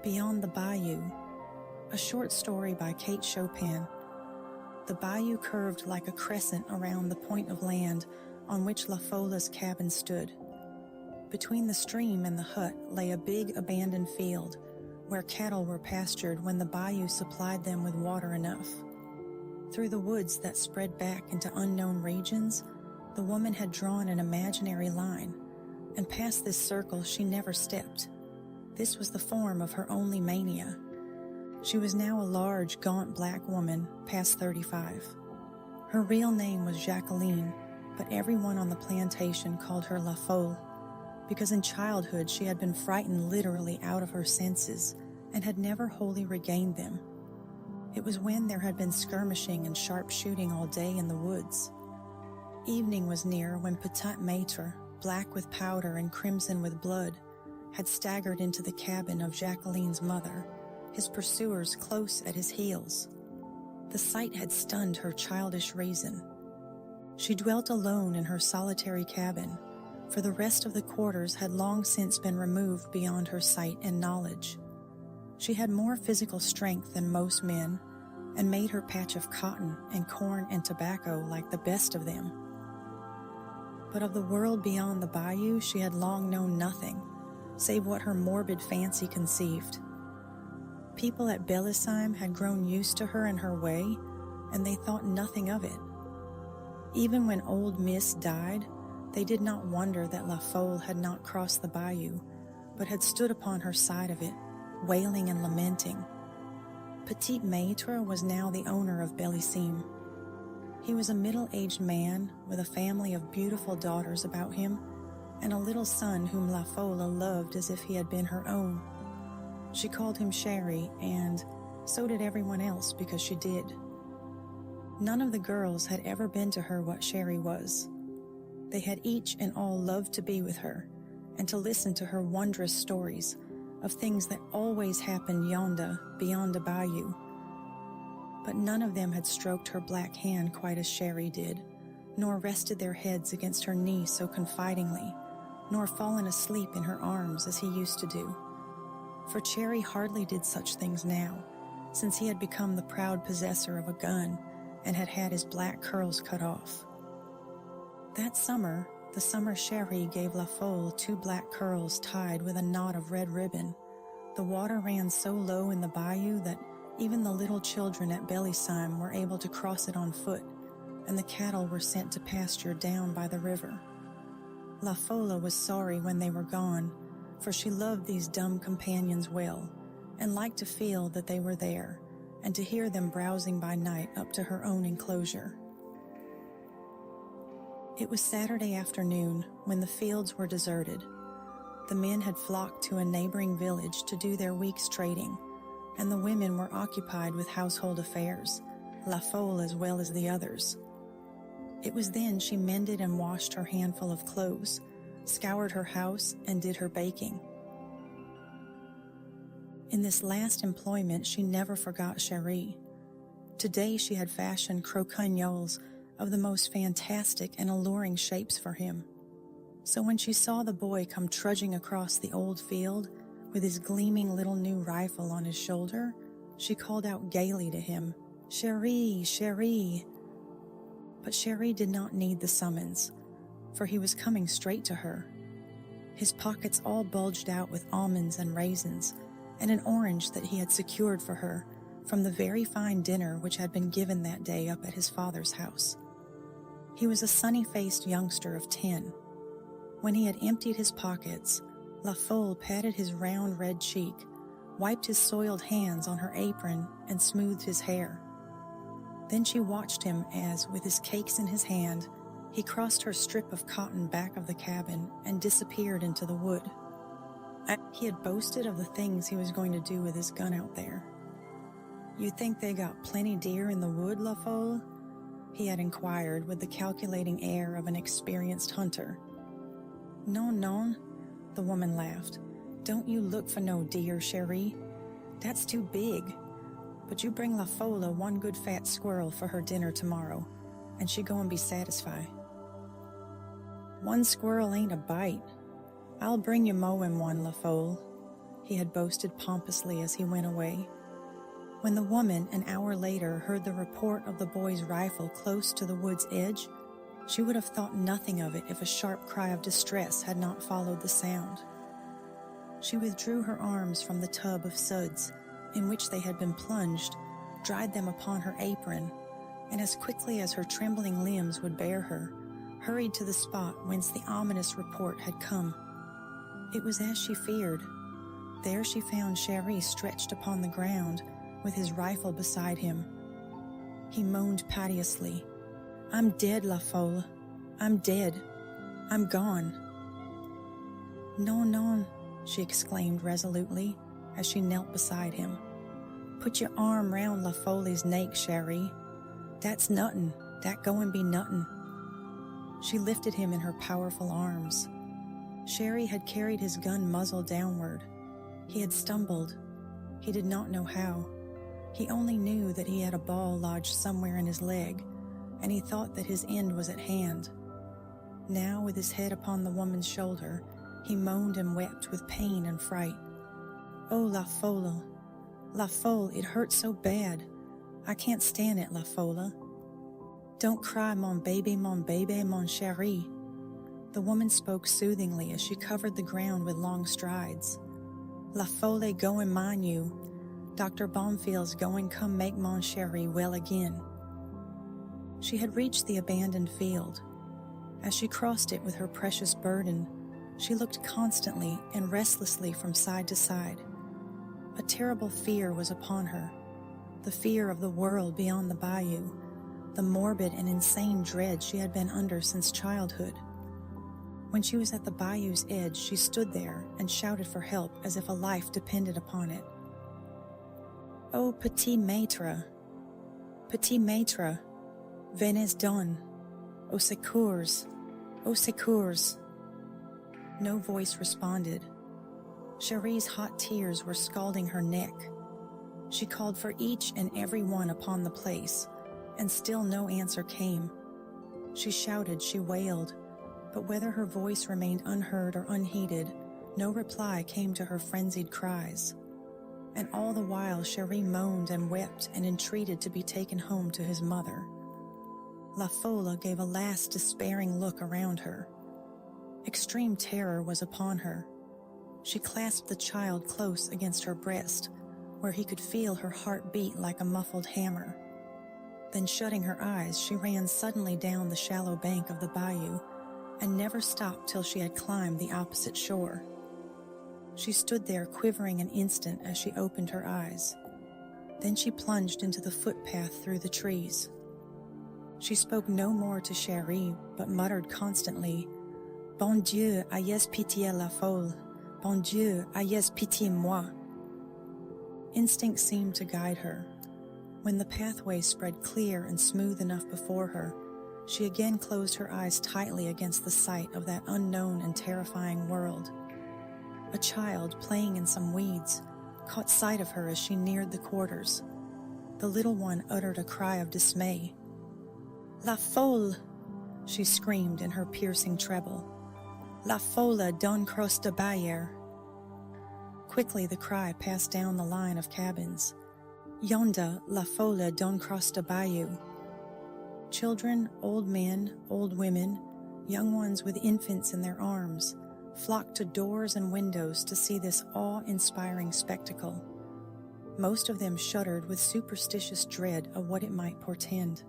Beyond the Bayou, a short story by Chopin. The bayou curved like a crescent around the point of land on which Folle's cabin stood. Between the stream and the hut lay a big abandoned field where cattle were pastured when the bayou supplied them with water enough. Through the woods that spread back into unknown regions, the woman had drawn an imaginary line, and past this circle she never stepped. This was the form of her only mania. She was now a large, gaunt black woman, past 35. Her real name was Jacqueline, but everyone on the plantation called her Folle, because in childhood she had been frightened literally out of her senses and had never wholly regained them. It was when there had been skirmishing and sharp shooting all day in the woods. Evening was near when Petit Maître, black with powder and crimson with blood, had staggered into the cabin of Jacqueline's mother, his pursuers close at his heels. The sight had stunned her childish reason. She dwelt alone in her solitary cabin, for the rest of the quarters had long since been removed beyond her sight and knowledge. She had more physical strength than most men, and made her patch of cotton and corn and tobacco like the best of them. But of the world beyond the bayou she had long known nothing, save what her morbid fancy conceived. People at Bellisheim had grown used to her and her way, and they thought nothing of it. Even when old Miss died, they did not wonder that Folle had not crossed the bayou, but had stood upon her side of it, wailing and lamenting. Petit Maître was now the owner of Bellisheim. He was a middle-aged man with a family of beautiful daughters about him, and a little son whom Folle loved as if he had been her own. She called him Chéri, and so did everyone else because she did. None of the girls had ever been to her what Chéri was. They had each and all loved to be with her, and to listen to her wondrous stories of things that always happened yonder, beyond the bayou. But none of them had stroked her black hand quite as Chéri did, nor rested their heads against her knee so confidingly, nor fallen asleep in her arms as he used to do. For Chéri hardly did such things now, since he had become the proud possessor of a gun and had had his black curls cut off. That summer, the summer Chéri gave Folle 2 black curls tied with a knot of red ribbon, the water ran so low in the bayou that even the little children at Bellisheim were able to cross it on foot, and the cattle were sent to pasture down by the river. Folle was sorry when they were gone, for she loved these dumb companions well, and liked to feel that they were there, and to hear them browsing by night up to her own enclosure. It was Saturday afternoon when the fields were deserted. The men had flocked to a neighboring village to do their week's trading, and the women were occupied with household affairs, Folle as well as the others. It was then she mended and washed her handful of clothes, scoured her house, and did her baking. In this last employment she never forgot Chéri. Today she had fashioned croquignoles of the most fantastic and alluring shapes for him. So when she saw the boy come trudging across the old field with his gleaming little new rifle on his shoulder, she called out gaily to him, "Chéri, Chéri!" But Chéri did not need the summons, for he was coming straight to her. His pockets all bulged out with almonds and raisins, and an orange that he had secured for her from the very fine dinner which had been given that day up at his father's house. He was a sunny-faced youngster of 10. When he had emptied his pockets, Folle patted his round red cheek, wiped his soiled hands on her apron, and smoothed his hair. Then she watched him as, with his cakes in his hand, he crossed her strip of cotton back of the cabin and disappeared into the wood. He had boasted of the things he was going to do with his gun out there. "You think they got plenty deer in the wood, Folle?" he had inquired with the calculating air of an experienced hunter. "Non, non," the woman laughed. "Don't you look for no deer, Chéri. That's too big. But you bring Folle 1 good fat squirrel for her dinner tomorrow, and she go and be satisfied." "1 squirrel ain't a bite. I'll bring you mowing one, Folle." he had boasted pompously as he went away. When the woman, an hour later, heard the report of the boy's rifle close to the wood's edge, she would have thought nothing of it if a sharp cry of distress had not followed the sound. She withdrew her arms from the tub of suds in which they had been plunged, dried them upon her apron, and as quickly as her trembling limbs would bear her, hurried to the spot whence the ominous report had come. It was as she feared. There she found Chéri stretched upon the ground, with his rifle beside him. He moaned piteously, "I'm dead, La Folle. I'm dead. I'm gone." "Non, non," she exclaimed resolutely as she knelt beside him. "Put your arm round La Folle's neck, Chéri. That's nuttin'. That goin' be nuttin'." She lifted him in her powerful arms. Chéri had carried his gun muzzle downward. He had stumbled. He did not know how. He only knew that he had a ball lodged somewhere in his leg, and he thought that his end was at hand. Now, with his head upon the woman's shoulder, he moaned and wept with pain and fright. "Oh, La Folle, La Folle, it hurts so bad. I can't stand it, La Folle. Don't cry, mon baby, mon chéri." The woman spoke soothingly as she covered the ground with long strides. "La Folle goin' mind you. Dr. Bonfils goin' come make mon chéri well again." She had reached the abandoned field. As she crossed it with her precious burden, she looked constantly and restlessly from side to side. A terrible fear was upon her, the fear of the world beyond the bayou, the morbid and insane dread she had been under since childhood. When she was at the bayou's edge, she stood there and shouted for help as if a life depended upon it. "Oh, petit maître, venez donc, au secours, au secours." No voice responded. Chéri's hot tears were scalding her neck. She called for each and every one upon the place, and still no answer came. She shouted, she wailed, but whether her voice remained unheard or unheeded, no reply came to her frenzied cries. And all the while Chéri moaned and wept and entreated to be taken home to his mother. La Folle gave a last despairing look around her. Extreme terror was upon her. She clasped the child close against her breast, where he could feel her heart beat like a muffled hammer. Then, shutting her eyes, she ran suddenly down the shallow bank of the bayou and never stopped till she had climbed the opposite shore. She stood there quivering an instant as she opened her eyes. Then she plunged into the footpath through the trees. She spoke no more to Chéri, but muttered constantly, "Bon Dieu, ayez pitié La Folle. Bon Dieu, ayez pitié moi." Instinct seemed to guide her. When the pathway spread clear and smooth enough before her, she again closed her eyes tightly against the sight of that unknown and terrifying world. A child, playing in some weeds, caught sight of her as she neared the quarters. The little one uttered a cry of dismay. "La Folle!" she screamed in her piercing treble. "La Folle d'un cross de barrière." Quickly the cry passed down the line of cabins. "Yonda, La Folle d'un cross de bayou." Children, old men, old women, young ones with infants in their arms, flocked to doors and windows to see this awe-inspiring spectacle. Most of them shuddered with superstitious dread of what it might portend.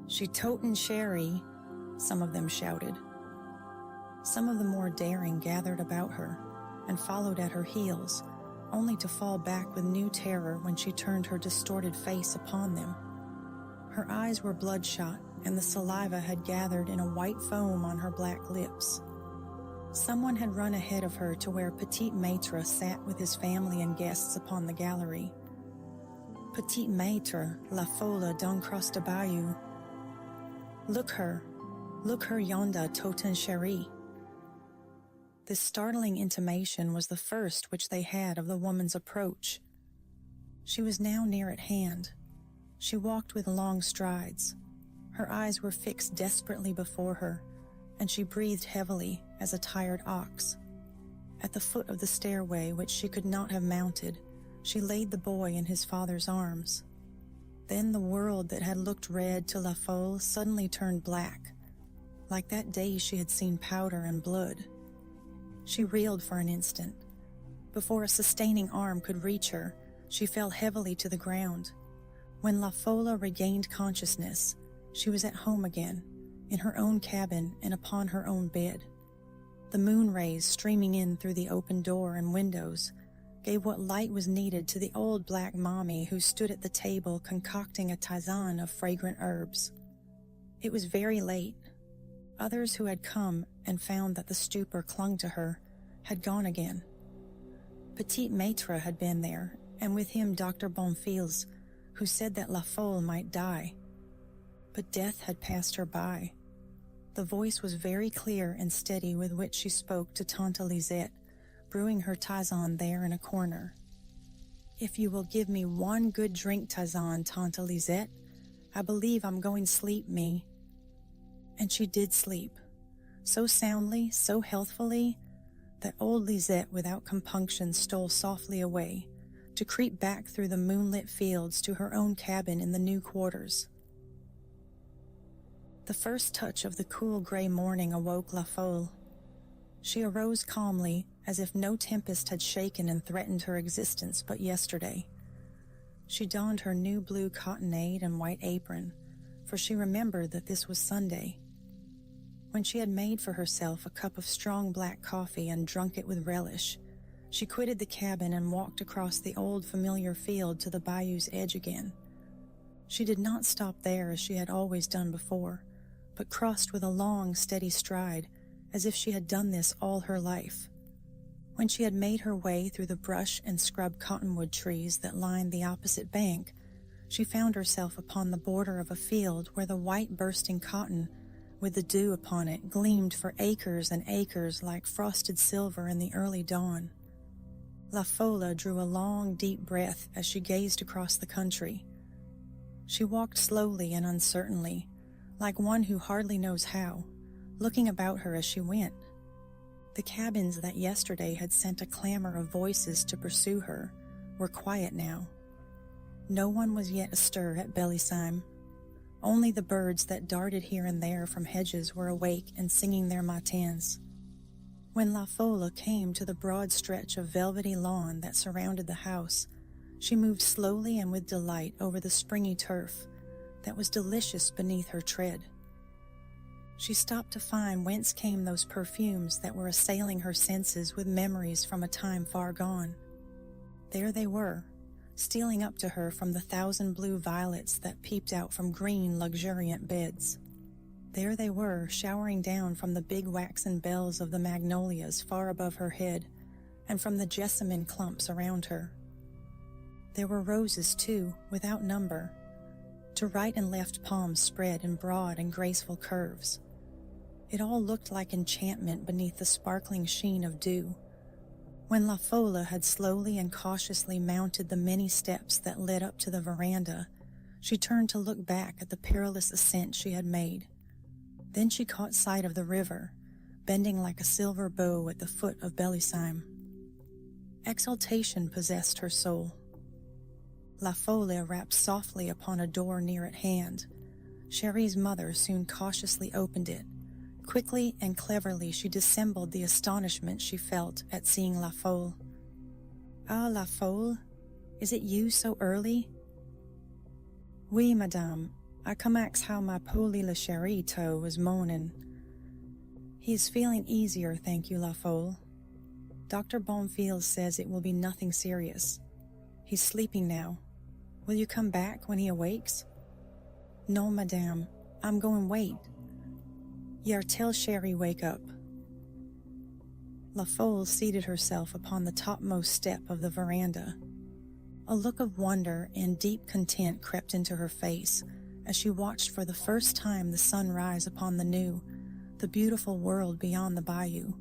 "She totin' Chéri," some of them shouted. Some of the more daring gathered about her and followed at her heels, only to fall back with new terror when she turned her distorted face upon them. Her eyes were bloodshot, and the saliva had gathered in a white foam on her black lips. Someone had run ahead of her to where Petit Maître sat with his family and guests upon the gallery. "Petit Maître, La Folle d'un cross de bayou." Look her yonda totin' Chéri." This startling intimation was the first which they had of the woman's approach. She was now near at hand. She walked with long strides. Her eyes were fixed desperately before her, and she breathed heavily as a tired ox. At the foot of the stairway which she could not have mounted, she laid the boy in his father's arms. Then the world that had looked red to La Folle suddenly turned black, like that day she had seen powder and blood. She reeled for an instant. Before a sustaining arm could reach her, she fell heavily to the ground. When La Folle regained consciousness, she was at home again, in her own cabin and upon her own bed. The moon rays streaming in through the open door and windows gave what light was needed to the old black mommy who stood at the table concocting a tisane of fragrant herbs. It was very late. Others who had come and found that the stupor clung to her had gone again. Petit Maître had been there, and with him Dr. Bonfils, who said that La Folle might die. But death had passed her by. The voice was very clear and steady with which she spoke to Tante Lisette, brewing her tisane there in a corner. "If you will give me one good drink tisane, Tante Lisette, I believe I'm going sleep me." And she did sleep, so soundly, so healthfully, that old Lisette without compunction stole softly away, to creep back through the moonlit fields to her own cabin in the new quarters. The first touch of the cool gray morning awoke La Folle. She arose calmly, as if no tempest had shaken and threatened her existence but yesterday. She donned her new blue cottonade and white apron, for she remembered that this was Sunday. When she had made for herself a cup of strong black coffee and drunk it with relish, she quitted the cabin and walked across the old familiar field to the bayou's edge again. She did not stop there as she had always done before, but crossed with a long, steady stride, as if she had done this all her life. When she had made her way through the brush and scrub cottonwood trees that lined the opposite bank, she found herself upon the border of a field where the white bursting cotton, with the dew upon it, gleamed for acres and acres like frosted silver in the early dawn. La Folle drew a long, deep breath as she gazed across the country. She walked slowly and uncertainly, like one who hardly knows how, looking about her as she went. The cabins that yesterday had sent a clamor of voices to pursue her were quiet now. No one was yet astir at Bellysime. Only the birds that darted here and there from hedges were awake and singing their matins. When La Folle came to the broad stretch of velvety lawn that surrounded the house, she moved slowly and with delight over the springy turf that was delicious beneath her tread. She stopped to find whence came those perfumes that were assailing her senses with memories from a time far gone. There they were, stealing up to her from the thousand blue violets that peeped out from green, luxuriant beds. There they were, showering down from the big waxen bells of the magnolias far above her head, and from the jessamine clumps around her. There were roses, too, without number. To right and left palms spread in broad and graceful curves. It all looked like enchantment beneath the sparkling sheen of dew. When La Folle had slowly and cautiously mounted the many steps that led up to the veranda, she turned to look back at the perilous ascent she had made. Then she caught sight of the river, bending like a silver bow at the foot of Bellysime. Exultation possessed her soul. La Folle rapped softly upon a door near at hand. Chéri's mother soon cautiously opened it. Quickly and cleverly she dissembled the astonishment she felt at seeing La Folle. "Ah, La Folle, is it you so early?" "Oui, madame. I come ax how my polie le Chéri toe was moaning." "He is feeling easier, thank you, La Folle. Dr. Bonfils says it will be nothing serious. He's sleeping now. Will you come back when he awakes?" "No, madame. I'm going wait. Yer tell Chéri wake up." La Folle seated herself upon the topmost step of the veranda. A look of wonder and deep content crept into her face as she watched for the first time the sun rise upon the new, the beautiful world beyond the bayou.